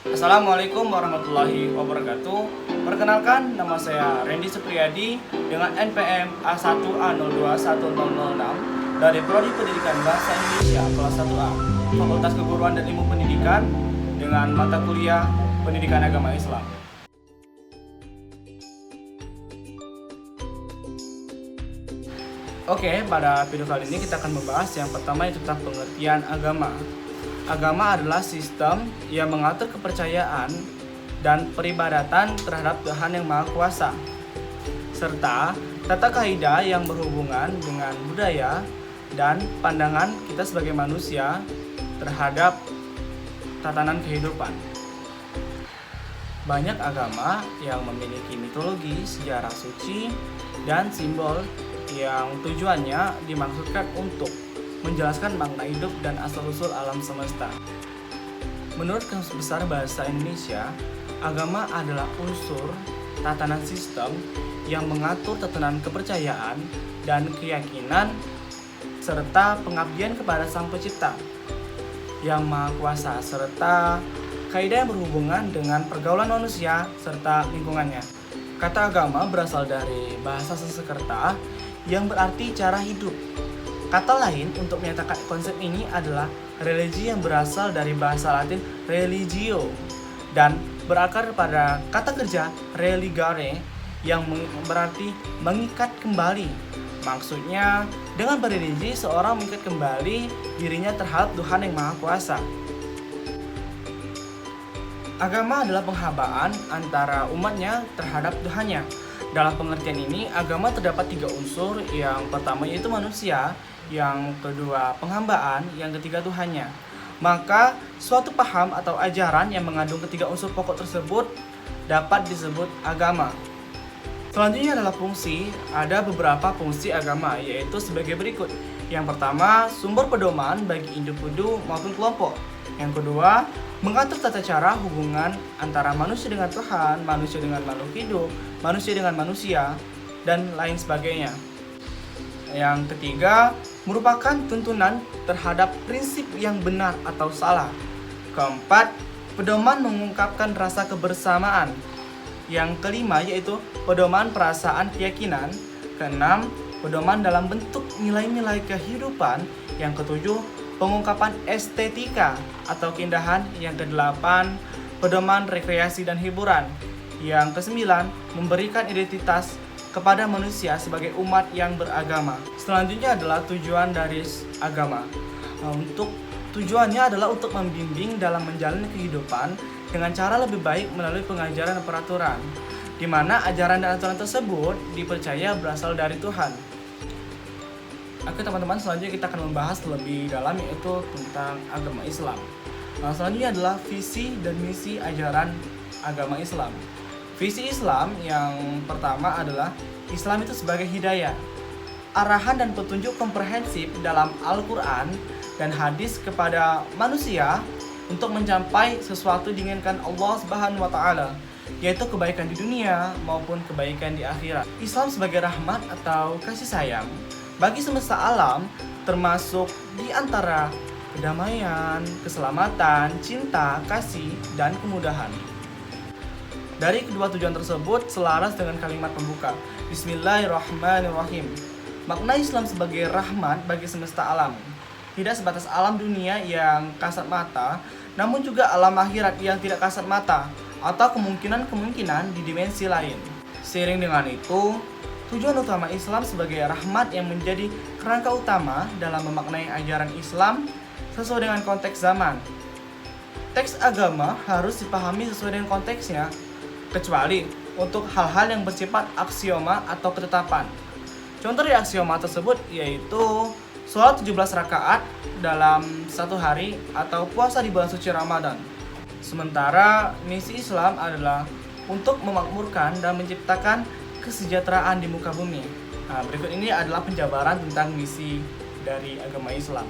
Assalamualaikum warahmatullahi wabarakatuh. Perkenalkan, nama saya Randy Supriyadi dengan NPM A1A021006 dari Prodi Pendidikan Bahasa Indonesia kelas 1A, Fakultas Keguruan dan Ilmu Pendidikan dengan mata kuliah Pendidikan Agama Islam. Oke, pada video kali ini kita akan membahas yang pertama yaitu tentang pengertian agama. Agama adalah sistem yang mengatur kepercayaan dan peribadatan terhadap Tuhan yang Maha Kuasa, serta tata kaidah yang berhubungan dengan budaya dan pandangan kita sebagai manusia terhadap tatanan kehidupan. Banyak agama yang memiliki mitologi, sejarah suci, dan simbol yang tujuannya dimaksudkan untuk menjelaskan makna hidup dan asal-usul alam semesta. Menurut Kamus Besar Bahasa Indonesia, agama adalah unsur tatanan sistem yang mengatur tatanan kepercayaan dan keyakinan serta pengabdian kepada Sang Pencipta yang Maha Kuasa, serta kaidah yang berhubungan dengan pergaulan manusia serta lingkungannya. Kata agama berasal dari bahasa Sanskerta yang berarti cara hidup. Kata lain untuk menyatakan konsep ini adalah religi yang berasal dari bahasa Latin religio dan berakar pada kata kerja religare yang berarti mengikat kembali. Maksudnya, dengan berreligi seorang mengikat kembali dirinya terhadap Tuhan yang Maha Kuasa. Agama adalah penghambaan antara umatnya terhadap Tuhannya. Dalam pengertian ini, agama terdapat 3 unsur. Yang pertama yaitu manusia, yang kedua penghambaan, yang ketiga Tuhannya. Maka suatu paham atau ajaran yang mengandung ketiga unsur pokok tersebut dapat disebut agama. Selanjutnya adalah fungsi. Ada beberapa fungsi agama, yaitu sebagai berikut. Yang pertama, sumber pedoman bagi individu maupun kelompok. Yang kedua, mengatur tata cara hubungan antara manusia dengan Tuhan, manusia dengan makhluk hidup, manusia dengan manusia, dan lain sebagainya. Yang ketiga, merupakan tuntunan terhadap prinsip yang benar atau salah. Keempat, pedoman mengungkapkan rasa kebersamaan. Yang kelima yaitu pedoman perasaan keyakinan. Keenam, pedoman dalam bentuk nilai-nilai kehidupan. Yang ketujuh, pengungkapan estetika atau keindahan. Yang kedelapan, pedoman rekreasi dan hiburan. Yang kesembilan, memberikan identitas kepada manusia sebagai umat yang beragama. Selanjutnya adalah tujuan dari agama. Tujuannya adalah untuk membimbing dalam menjalani kehidupan dengan cara lebih baik melalui pengajaran dan peraturan, di mana ajaran dan aturan tersebut dipercaya berasal dari Tuhan. Oke teman-teman, selanjutnya kita akan membahas lebih dalam yaitu tentang agama Islam. Selanjutnya adalah visi dan misi ajaran agama Islam. Visi Islam yang pertama adalah Islam itu sebagai hidayah, arahan dan petunjuk komprehensif dalam Al-Quran dan hadis kepada manusia untuk mencapai sesuatu diinginkan Allah Subhanahu wa Ta'ala, yaitu kebaikan di dunia maupun kebaikan di akhirat. Islam sebagai rahmat atau kasih sayang bagi semesta alam, termasuk di antara kedamaian, keselamatan, cinta, kasih, dan kemudahan. Dari kedua tujuan tersebut selaras dengan kalimat pembuka, Bismillahirrahmanirrahim. Makna Islam sebagai rahmat bagi semesta alam, tidak sebatas alam dunia yang kasat mata, namun juga alam akhirat yang tidak kasat mata, atau kemungkinan-kemungkinan di dimensi lain. Seiring dengan itu, tujuan utama Islam sebagai rahmat yang menjadi kerangka utama dalam memaknai ajaran Islam sesuai dengan konteks zaman. Teks agama harus dipahami sesuai dengan konteksnya, kecuali untuk hal-hal yang bersifat aksioma atau ketetapan. Contoh dari aksioma tersebut yaitu sholat 17 rakaat dalam satu hari atau puasa di bulan suci Ramadan. Sementara misi Islam adalah untuk memakmurkan dan menciptakan kesejahteraan di muka bumi. Berikut ini adalah penjabaran tentang misi dari agama Islam.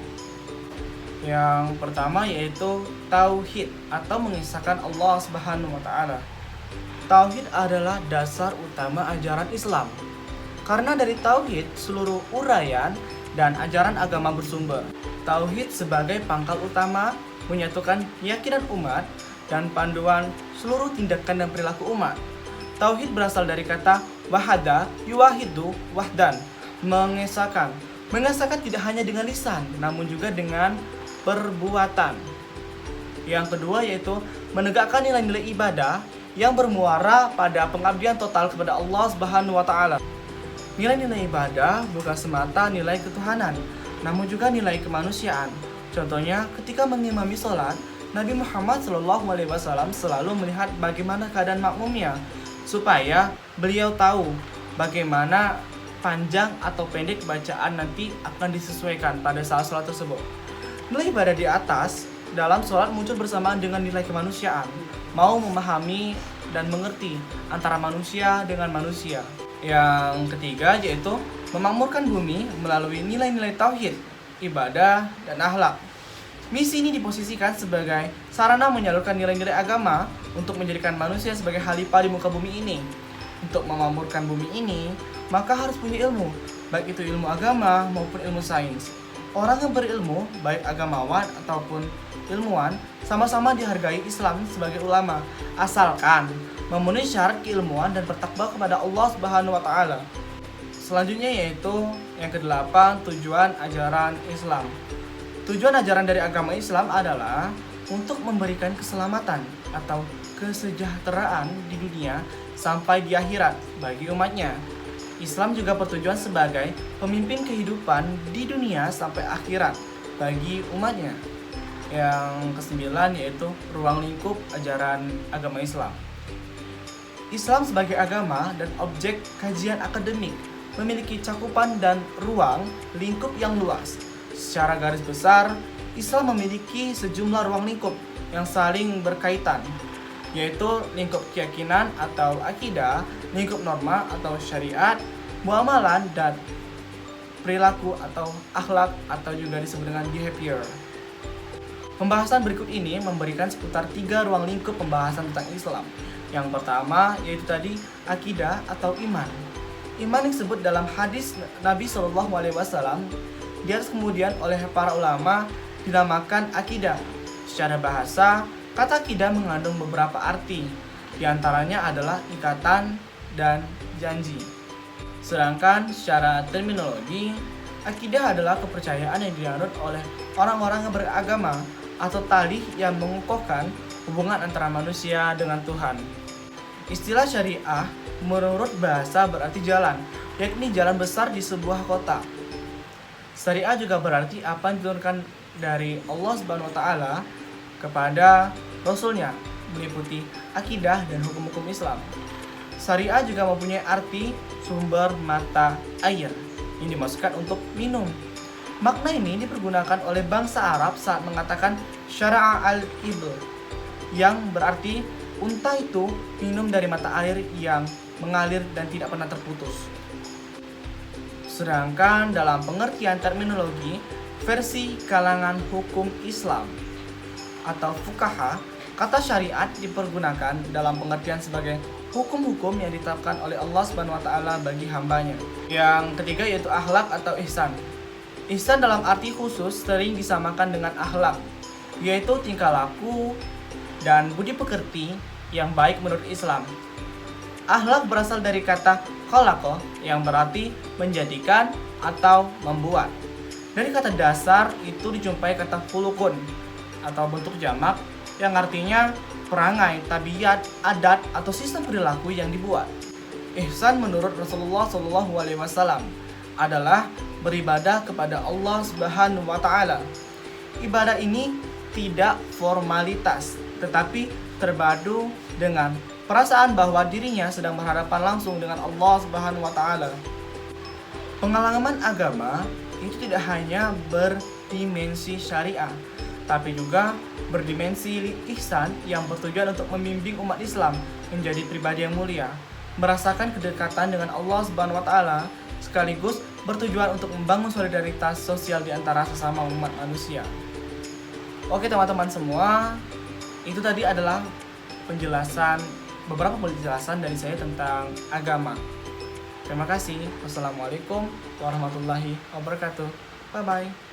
Yang pertama yaitu tauhid atau mengisahkan Allah Subhanahu wa Ta'ala. Tauhid adalah dasar utama ajaran Islam. Karena dari tauhid seluruh uraian dan ajaran agama bersumber. Tauhid sebagai pangkal utama menyatukan keyakinan umat dan panduan seluruh tindakan dan perilaku umat. Tauhid berasal dari kata wahada yuwahidu wahdan, mengesahkan. Mengesahkan tidak hanya dengan lisan, namun juga dengan perbuatan. Yang kedua yaitu menegakkan nilai-nilai ibadah yang bermuara pada pengabdian total kepada Allah Subhanahu wa taala. Nilai-nilai ibadah bukan semata nilai ketuhanan, namun juga nilai kemanusiaan. Contohnya, ketika mengimami sholat, Nabi Muhammad SAW selalu melihat bagaimana keadaan makmumnya, supaya beliau tahu bagaimana panjang atau pendek bacaan nanti akan disesuaikan pada saat sholat tersebut. Nilai ibadah di atas dalam sholat muncul bersamaan dengan nilai kemanusiaan, mau memahami dan mengerti antara manusia dengan manusia. Yang ketiga yaitu memakmurkan bumi melalui nilai-nilai tauhid, ibadah, dan akhlak. Misi ini diposisikan sebagai sarana menyalurkan nilai-nilai agama untuk menjadikan manusia sebagai khalifah di muka bumi ini. Untuk memakmurkan bumi ini, maka harus punya ilmu, baik itu ilmu agama maupun ilmu sains. Orang yang berilmu, baik agamawan ataupun ilmuwan, sama-sama dihargai Islam sebagai ulama, asalkan memenuhi syarat keilmuan dan bertakwa kepada Allah Subhanahu wa taala. Selanjutnya yaitu yang kedelapan, tujuan ajaran Islam. Tujuan ajaran dari agama Islam adalah untuk memberikan keselamatan atau kesejahteraan di dunia sampai di akhirat bagi umatnya. Islam juga bertujuan sebagai pemimpin kehidupan di dunia sampai akhirat bagi umatnya. Yang kesembilan yaitu ruang lingkup ajaran agama Islam. Islam sebagai agama dan objek kajian akademik memiliki cakupan dan ruang lingkup yang luas. Secara garis besar, Islam memiliki sejumlah ruang lingkup yang saling berkaitan, yaitu lingkup keyakinan atau akidah, lingkup norma atau syariat, muamalan, dan perilaku atau akhlak atau juga disebut dengan behavior. Pembahasan berikut ini memberikan seputar 3 ruang lingkup pembahasan tentang Islam. Yang pertama yaitu tadi akidah atau iman. Iman yang disebut dalam hadis Nabi SAW di atas kemudian oleh para ulama dinamakan akidah. Secara bahasa, kata akidah mengandung beberapa arti. Di antaranya adalah ikatan dan janji. Sedangkan secara terminologi, akidah adalah kepercayaan yang dianut oleh orang-orang yang beragama atau tali yang mengukuhkan hubungan antara manusia dengan Tuhan. Istilah syariah menurut bahasa berarti jalan, yakni jalan besar di sebuah kota. Syariah juga berarti apa yang diturunkan dari Allah Subhanahu wa taala kepada Rasulnya, meliputi akidah dan hukum-hukum Islam. Syariah juga mempunyai arti sumber mata air yang dimasukkan untuk minum. Makna ini dipergunakan oleh bangsa Arab saat mengatakan syara'a al-ibl, yang berarti unta itu minum dari mata air yang mengalir dan tidak pernah terputus. Sedangkan dalam pengertian terminologi versi kalangan hukum Islam atau fuqaha, kata syariat dipergunakan dalam pengertian sebagai hukum-hukum yang ditetapkan oleh Allah Subhanahu wa taala bagi hambanya. Yang ketiga yaitu akhlak atau ihsan. Ihsan dalam arti khusus sering disamakan dengan akhlak, yaitu tingkah laku dan budi pekerti yang baik menurut Islam. Akhlak berasal dari kata khalaqa yang berarti menjadikan atau membuat. Dari kata dasar itu dijumpai kata khuluqun atau bentuk jamak yang artinya perangai, tabiat, adat atau sistem perilaku yang dibuat. Ihsan menurut Rasulullah SAW adalah beribadah kepada Allah Subhanahu wa taala. Ibadah ini tidak formalitas, tetapi terpadu dengan perasaan bahwa dirinya sedang berhadapan langsung dengan Allah Subhanahu wa taala. Pengalaman agama itu tidak hanya berdimensi syariah, tapi juga berdimensi ihsan yang bertujuan untuk membimbing umat Islam menjadi pribadi yang mulia, merasakan kedekatan dengan Allah Subhanahu wa taala, sekaligus bertujuan untuk membangun solidaritas sosial di antara sesama umat manusia. Oke teman-teman semua, itu tadi adalah beberapa penjelasan dari saya tentang agama. Terima kasih. Wassalamualaikum warahmatullahi wabarakatuh. Bye bye.